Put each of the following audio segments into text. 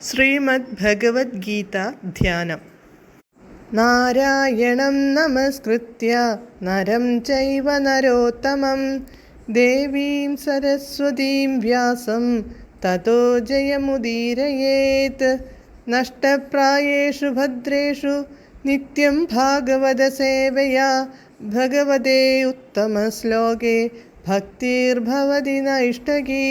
ശ്രീമദ് ഭഗവത്ഗീത ധ്യാനം. നാരായണം നമസ്കൃത്യ നരം ചൈവ നരോത്തമം ദേവീം സരസ്വതീം വ്യാസം തതോ ജയമുദീരയേത്. നഷ്ടപ്രായേഷു ഭദ്രേഷു നിത്യം ഭാഗവത സേവയാ ഭഗവതേ ഉത്തമശ്ലോകേ ഭക്തിർഭവതി നൈഷ്ടകീ.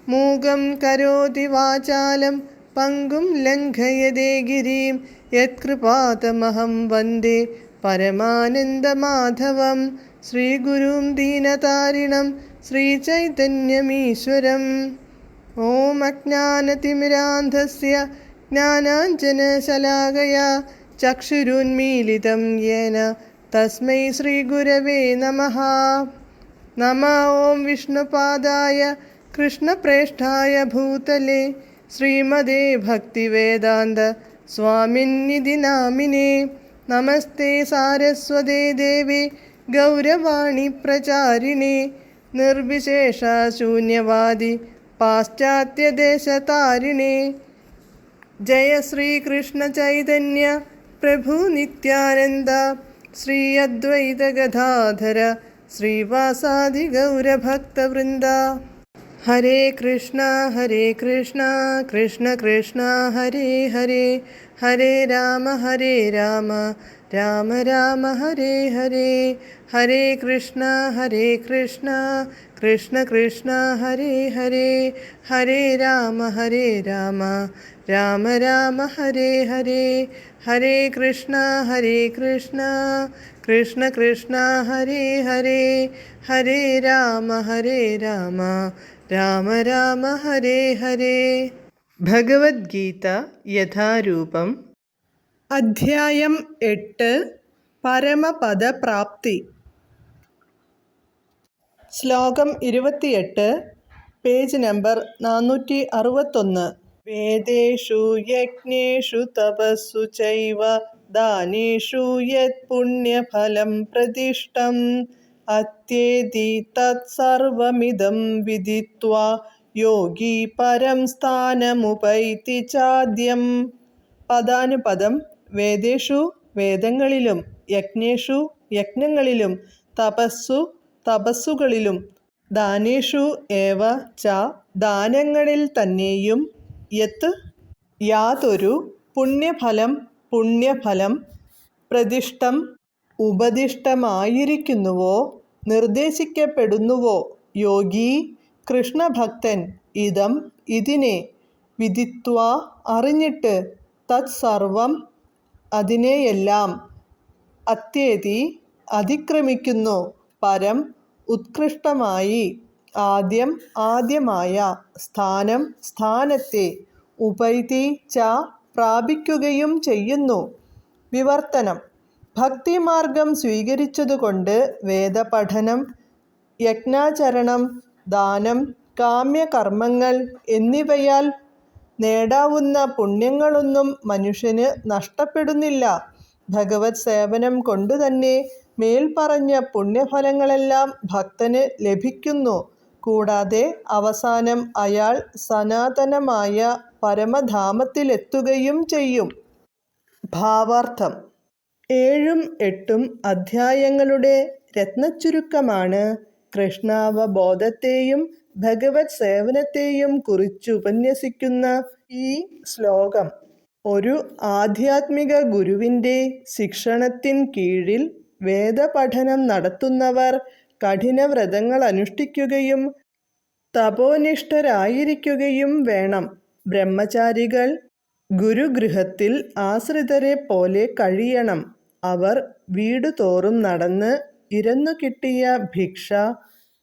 മൂകം കരോതി വാചാലം പങ്കും ലംഘയതേ ഗിരിം യത്കൃപാതമഹം വന്ദേ പരമാനന്ദമാധവം. ശ്രീഗുരും ദീനതാരിണം ശ്രീചൈതന്യമീശ്വരം. ഓം അജ്ഞാനതിമിരാന്ധസ്യ ജ്ഞാനാഞ്ജനശലാകയാ ചക്ഷുരുന്മീലിതം യേന തസ്മൈ ശ്രീഗുരവേ നമഃ. നമഃ ഓം വിഷ്ണുപാദായ കൃഷ്ണപ്രേഷ്ഠായ ഭൂതലേ ശ്രീമദേ ഭക്തിവേദാന്ത സ്വാമിന്നിധി നാമിനേ. നമസ്തേ സാരസ്വതേ ദേവേ ഗൗരവാണി പ്രചാരിണേ നിർവിശേഷ ശൂന്യവാദി പാശ്ചാത്യദേശതാരിണേ. ജയ ശ്രീകൃഷ്ണ ചൈതന്യ പ്രഭു നിത്യാനന്ദ ശ്രീ അദ്വൈത ഗദാധര ശ്രീവാസാദി ഗൗരഭക്തവൃന്ദ. ഹരേ കൃഷ്ണ കൃഷ്ണ കൃഷ്ണ ഹരേ ഹരേ, ഹരേ രാമ രാമ രാമ ഹരേ ഹരേ. ഹരേ കൃഷ്ണ കൃഷ്ണ കൃഷ്ണ ഹരേ ഹരേ, ഹരേ രാമ രാമ രാമ ഹരേ ഹരേ. ഹരേ കൃഷ്ണ കൃഷ്ണ കൃഷ്ണ ഹരേ ഹരേ, ഹരേ രാമ രാമ രാമ ഹരേ ഹരേ. ഭഗവത്ഗീത യഥാരൂപം. അധ്യായം 8. പരമപദപ്രാപ്തി. ശ്ലോകം 28, പേജ് നമ്പർ 461. വേദേഷു യജ്ഞേഷു തപസ്സു ചൈവ ദാനേഷു യത് പുണ്യഫലം പ്രതിഷ്ഠം അത്യേതി തത്സർവമിദം വിദിത്വാ യോഗി പരം സ്ഥാനമുപൈതി ചാദ്യം. പദാനുപദം. വേദേഷു വേദങ്ങളിലും, യജ്ഞേഷു യജ്ഞങ്ങളിലും, തപസ്സു തപസ്സുകളിലും, ദാനേഷു ഏവ ച ദാനങ്ങളിൽ തന്നെയും, യത് യാതൊരു, പുണ്യഫലം പ്രതിഷ്ഠം ഉപദിഷ്ടമായിരിക്കുന്നുവോ നിർദ്ദേശിക്കപ്പെടുന്നുവോ, യോഗി കൃഷ്ണഭക്തൻ, ഇതം ഇതിനെ, വിദിത്വാ അറിഞ്ഞിട്ട്, തത്സർവം അതിനെയെല്ലാം, അത്യേതി അതിക്രമിക്കുന്നു, പരം ഉത്കൃഷ്ടമായി, ആദ്യമായ, സ്ഥാനം സ്ഥാനത്തെ, ഉപൈതി ച പ്രാപിക്കുകയും ചെയ്യുന്നു. വിവർത്തനം. ഭക്തിമാർഗം സ്വീകരിച്ചതുകൊണ്ട് വേദപഠനം, യജ്ഞാചരണം, ദാനം, കാമ്യകർമ്മങ്ങൾ എന്നിവയാൽ നേടാവുന്ന പുണ്യങ്ങളൊന്നും മനുഷ്യന് നഷ്ടപ്പെടുന്നില്ല. ഭഗവത് സേവനം കൊണ്ടുതന്നെ മേൽപ്പറഞ്ഞ പുണ്യഫലങ്ങളെല്ലാം ഭക്തന് ലഭിക്കുന്നു. കൂടാതെ അവസാനം അയാൾ സനാതനമായ പരമധാമത്തിലെത്തുകയും ചെയ്യും. ഭാവാർത്ഥം. 7ഉം 8ഉം അധ്യായങ്ങളുടെ രത്നച്ചുരുക്കമാണ് കൃഷ്ണാവബോധത്തെയും ഭഗവത് സേവനത്തെയും കുറിച്ചുപന്യസിക്കുന്ന ഈ ശ്ലോകം. ഒരു ആധ്യാത്മിക ഗുരുവിൻ്റെ ശിക്ഷണത്തിൻ കീഴിൽ വേദപഠനം നടത്തുന്നവർ കഠിനവ്രതങ്ങൾ അനുഷ്ഠിക്കുകയും തപോനിഷ്ഠരായിരിക്കുകയും വേണം. ബ്രഹ്മചാരികൾ ഗുരുഗൃഹത്തിൽ ആശ്രിതരെ പോലെ കഴിയണം. അവർ വീടുതോറും നടന്ന് ഇരന്നു കിട്ടിയ ഭിക്ഷ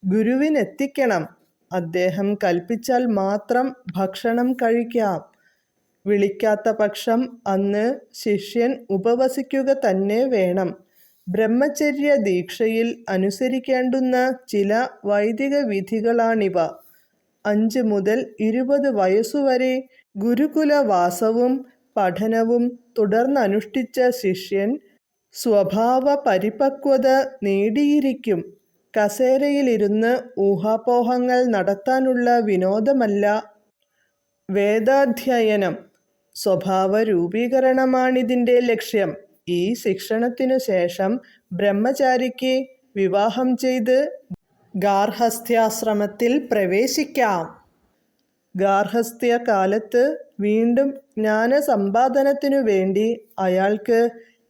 ഗുരുവിനെത്തിക്കണം. അദ്ദേഹം കൽപ്പിച്ചാൽ മാത്രം ഭക്ഷണം കഴിക്കാം. വിളിക്കാത്ത പക്ഷം അന്ന് ശിഷ്യൻ ഉപവസിക്കുക തന്നെ വേണം. ബ്രഹ്മചര്യ ദീക്ഷയിൽ അനുസരിക്കേണ്ടുന്ന ചില വൈദിക വിധികളാണിവ. 5 മുതൽ 20 വയസ്സുവരെ ഗുരുകുലവാസവും പഠനവും തുടർന്നനുഷ്ഠിച്ച ശിഷ്യൻ സ്വഭാവ പരിപക്വത നേടിയിരിക്കും. കസേരയിലിരുന്ന് ഊഹാപോഹങ്ങൾ നടത്താനുള്ള വിനോദമല്ല വേദാധ്യയനം സ്വഭാവ രൂപീകരണമാണിതിൻ്റെ ലക്ഷ്യം. ഈ ശിക്ഷണത്തിനു ശേഷം ബ്രഹ്മചാരിക്ക് വിവാഹം ചെയ്ത് ഗാർഹസ്ഥ്യാശ്രമത്തിൽ പ്രവേശിക്കാം. ഗാർഹസ്ഥ്യകാലത്ത് വീണ്ടും ജ്ഞാനസമ്പാദനത്തിനു വേണ്ടി അയാൾക്ക്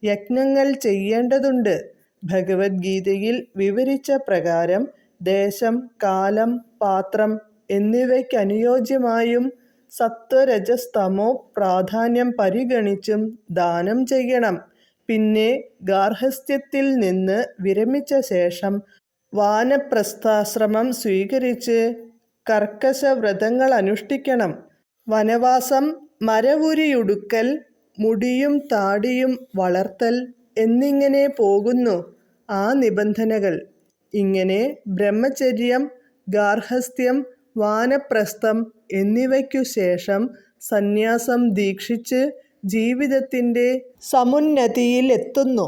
യജ്ഞങ്ങൾ ചെയ്യേണ്ടതുണ്ട്. ഭഗവത്ഗീതയിൽ വിവരിച്ച പ്രകാരം ദേശം, കാലം, പാത്രം എന്നിവയ്ക്കനുയോജ്യമായും സത്വരജസ്തമോ പ്രാധാന്യം പരിഗണിച്ചും ദാനം ചെയ്യണം. പിന്നെ ഗാർഹസ്ഥ്യത്തിൽ നിന്ന് വിരമിച്ച ശേഷം വാനപ്രസ്ഥാശ്രമം സ്വീകരിച്ച് കർക്കശവ്രതങ്ങൾ അനുഷ്ഠിക്കണം. വനവാസം, മരവുരിയുടുക്കൽ, മുടിയും താടിയും വളർത്തൽ എന്നിങ്ങനെ പോകുന്നു ആ നിബന്ധനകൾ. ഇങ്ങനെ ബ്രഹ്മചര്യം, ഗാർഹസ്ഥ്യം, വാനപ്രസ്ഥം എന്നിവയ്ക്കു ശേഷം സന്യാസം ദീക്ഷിച്ച് ജീവിതത്തിൻ്റെ സമുന്നതിയിലെത്തുന്നു.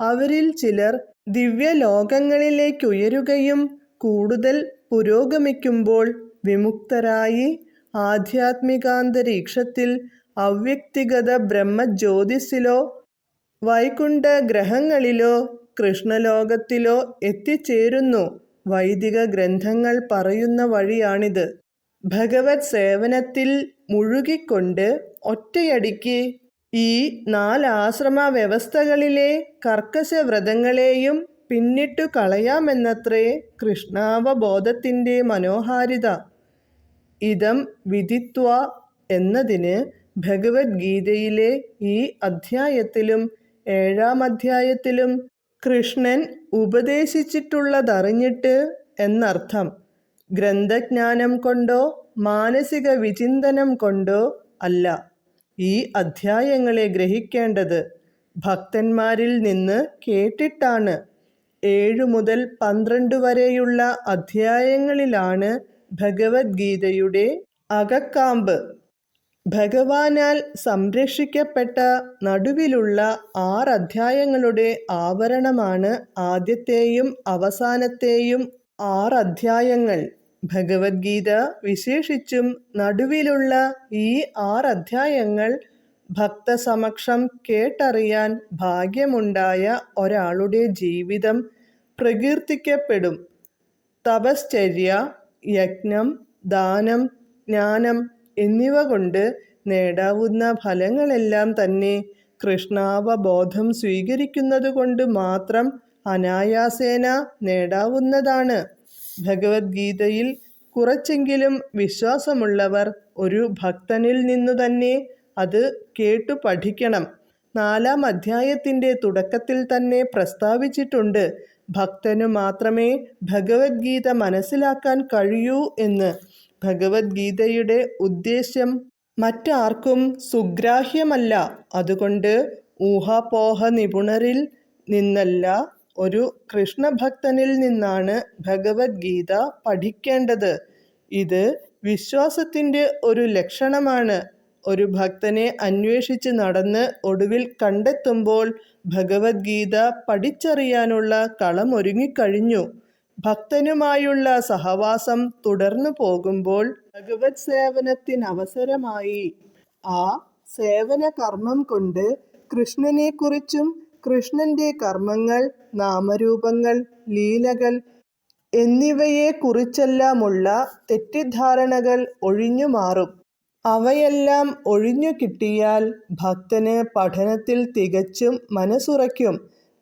അവരിൽ ചിലർ ദിവ്യലോകങ്ങളിലേക്കുയരുകയും കൂടുതൽ പുരോഗമിക്കുമ്പോൾ വിമുക്തരായി ആധ്യാത്മികാന്തരീക്ഷത്തിൽ അവ്യക്തിഗത ബ്രഹ്മജ്യോതിസിലോ വൈകുണ്ഠഗ്രഹങ്ങളിലോ കൃഷ്ണലോകത്തിലോ എത്തിച്ചേരുന്നു. വൈദിക ഗ്രന്ഥങ്ങൾ പറയുന്ന വഴിയാണിത്. ഭഗവത് സേവനത്തിൽ മുഴുകിക്കൊണ്ട് ഒറ്റയടിക്ക് ഈ 4 ആശ്രമ വ്യവസ്ഥകളിലെ കർക്കശവ്രതങ്ങളെയും പിന്നിട്ടു കളയാമെന്നത്രേ കൃഷ്ണാവബോധത്തിൻ്റെ മനോഹാരിത. ഇദം വിദിത്വാ എന്നതിന് ഭഗവത്ഗീതയിലെ ഈ അധ്യായത്തിലും 7-ാം അധ്യായത്തിലും കൃഷ്ണൻ ഉപദേശിച്ചിട്ടുള്ളതറിഞ്ഞിട്ട് എന്നർത്ഥം. ഗ്രന്ഥജ്ഞാനം കൊണ്ടോ മാനസിക വിചിന്തനം കൊണ്ടോ അല്ല ഈ അധ്യായങ്ങളെ ഗ്രഹിക്കേണ്ടത്, ഭക്തന്മാരിൽ നിന്ന് കേട്ടിട്ടാണ്. 7 മുതൽ 12 വരെയുള്ള അധ്യായങ്ങളിലാണ് ഭഗവത്ഗീതയുടെ അകക്കാമ്പ്. ഭഗവാനാൽ സംരക്ഷിക്കപ്പെട്ട നടുവിലുള്ള 6 അധ്യായങ്ങളുടെ ആവരണമാണ് ആദ്യത്തെയും അവസാനത്തെയും 6 അധ്യായങ്ങൾ. ഭഗവത്ഗീത വിശേഷിച്ചും നടുവിലുള്ള ഈ 6 അധ്യായങ്ങൾ ഭക്തസമക്ഷം കേട്ടറിയാൻ ഭാഗ്യമുണ്ടായ ഒരാളുടെ ജീവിതം പ്രകീർത്തിക്കപ്പെടും. തപശ്ചര്യ, യജ്ഞം, ദാനം, ജ്ഞാനം എന്നിവ കൊണ്ട് നേടാവുന്ന ഫലങ്ങളെല്ലാം തന്നെ കൃഷ്ണാവബോധം സ്വീകരിക്കുന്നതുകൊണ്ട് മാത്രം അനായാസേന നേടാവുന്നതാണ്. ഭഗവത്ഗീതയിൽ കുറച്ചെങ്കിലും വിശ്വാസമുള്ളവർ ഒരു ഭക്തനിൽ നിന്നു തന്നെ അത് കേട്ടു പഠിക്കണം. 4-ാം അധ്യായത്തിൻ്റെ തുടക്കത്തിൽ തന്നെ പ്രസ്താവിച്ചിട്ടുണ്ട്, ഭക്തനു മാത്രമേ ഭഗവത്ഗീത മനസ്സിലാക്കാൻ കഴിയൂ എന്ന്. ഭഗവത്ഗീതയുടെ ഉദ്ദേശ്യം മറ്റാർക്കും സുഗ്രാഹ്യമല്ല. അതുകൊണ്ട് ഊഹാപോഹ നിപുണരിൽ നിന്നല്ല, ഒരു കൃഷ്ണഭക്തനിൽ നിന്നാണ് ഭഗവത്ഗീത പഠിക്കേണ്ടത്. ഇത് വിശ്വാസത്തിൻ്റെ ഒരു ലക്ഷണമാണ്. ഒരു ഭക്തനെ അന്വേഷിച്ച് നടന്ന് ഒടുവിൽ കണ്ടെത്തുമ്പോൾ ഭഗവത്ഗീത പഠിച്ചറിയാനുള്ള കളമൊരുങ്ങിക്കഴിഞ്ഞു. ഭക്തനുമായുള്ള സഹവാസം തുടർന്നു പോകുമ്പോൾ ഭഗവത് സേവനത്തിനവസരമായി. ആ സേവന കർമ്മം കൊണ്ട് കൃഷ്ണനെക്കുറിച്ചും കൃഷ്ണൻ്റെ കർമ്മങ്ങൾ, നാമരൂപങ്ങൾ, ലീലകൾ എന്നിവയെക്കുറിച്ചെല്ലാമുള്ള തെറ്റിദ്ധാരണകൾ ഒഴിഞ്ഞുമാറും. അവയെല്ലാം ഒഴിഞ്ഞു കിട്ടിയാൽ ഭക്തന് പഠനത്തിൽ തികച്ചും മനസ്സുറയ്ക്കും.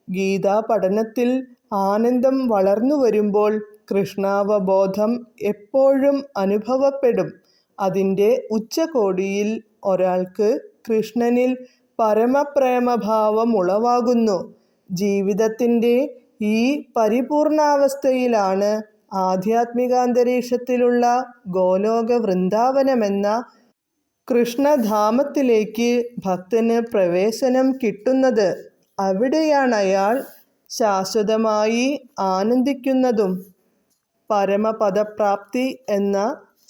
ഗീതാ പഠനത്തിൽ ആനന്ദം വളർന്നു വരുമ്പോൾ കൃഷ്ണാവബോധം എപ്പോഴും അനുഭവപ്പെടും. അതിൻ്റെ ഉച്ചകോടിയിൽ ഒരാൾക്ക് കൃഷ്ണനിൽ പരമപ്രേമഭാവം ഉളവാകുന്നു. ജീവിതത്തിൻ്റെ ഈ പരിപൂർണാവസ്ഥയിലാണ് ആധ്യാത്മികാന്തരീക്ഷത്തിലുള്ള ഗോലോക വൃന്ദാവനമെന്ന കൃഷ്ണധാമത്തിലേക്ക് ഭക്തന് പ്രവേശനം കിട്ടുന്നത്. അവിടെയാണയാൾ ശാശ്വതമായി ആനന്ദിക്കുന്നതും. പരമപദപ്രാപ്തി എന്ന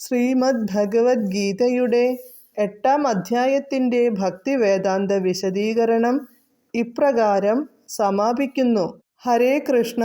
ശ്രീമദ് ഭഗവത്ഗീതയുടെ 8-ാം അധ്യായത്തിൻ്റെ ഭക്തിവേദാന്ത വിശദീകരണം ഇപ്രകാരം സമാപിക്കുന്നു. ഹരേ കൃഷ്ണ.